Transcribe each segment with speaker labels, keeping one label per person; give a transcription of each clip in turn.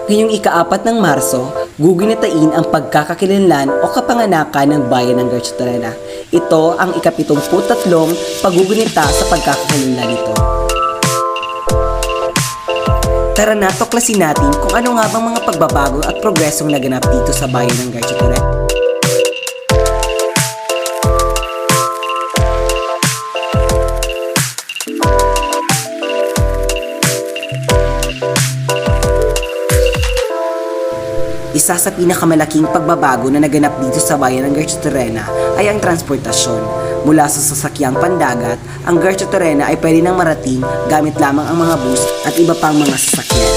Speaker 1: Ngayong ika-4 ng Marso, gugunitain ang pagkakakilanlan o kapanganakan ng bayan ng Garcia Torena. Ito ang ika-73 paggugunita sa pagkakakilanlan nito. Tara na, tuklasin natin kung ano nga bang mga pagbabago at progresong naganap dito sa bayan ng Garcia Torena. Isa sa pinakamalaking pagbabago na naganap dito sa bayan ng Garcia Torena ay ang transportasyon. Mula sa sasakyang pandagat, ang Garcia Torena ay pwede nang marating gamit lamang ang mga bus at iba pang mga sasakyan.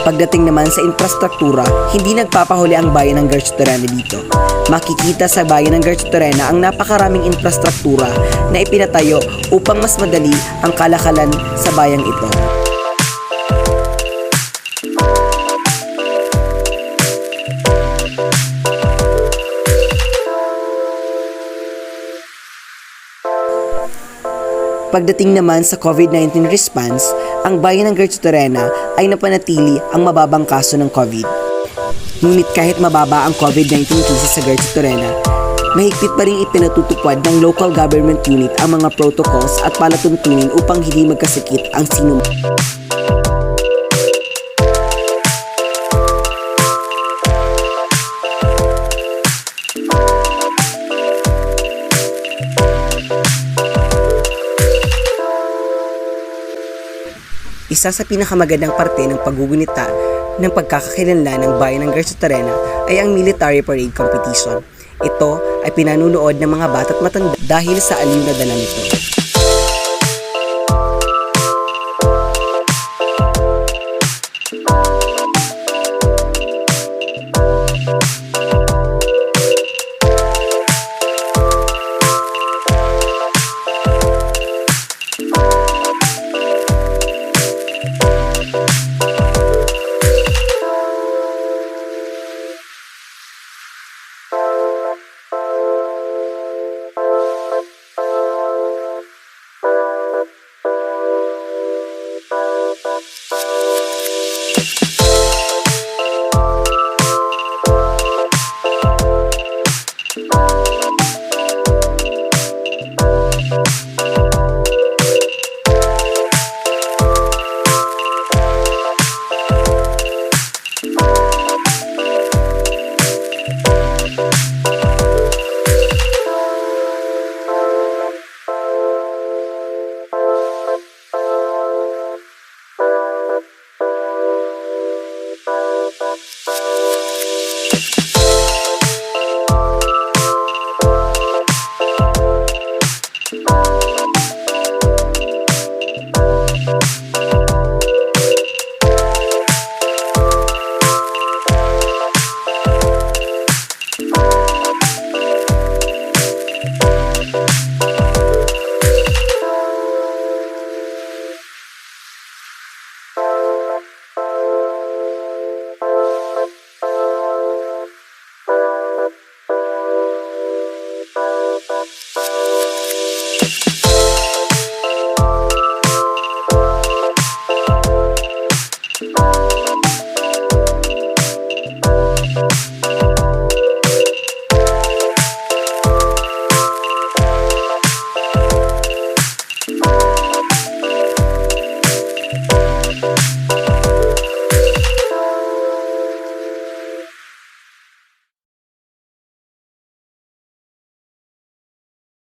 Speaker 1: Pagdating naman sa infrastruktura, hindi nagpapahuli ang bayan ng Garcia Torena dito. Makikita sa bayan ng Garcia Torena ang napakaraming infrastruktura na ipinatayo upang mas madali ang kalakalan sa bayang ito. Pagdating naman sa COVID-19 response, ang bayan ng Garcia Torena ay napanatili ang mababang kaso ng COVID. Ngunit kahit mababa ang COVID-19 cases sa Garcia Torena, mahigpit pa rin ipinatutupad ng local government unit ang mga protocols at palatuntunin upang hindi magkasakit ang sinuman. Isa sa pinakamagandang parte ng paggugunita ng pagkakakilanlan ng bayan ng Garcia Torena ay ang military parade competition. Ito ay pinanunood ng mga bata't matanda dahil sa aliw na dala nito.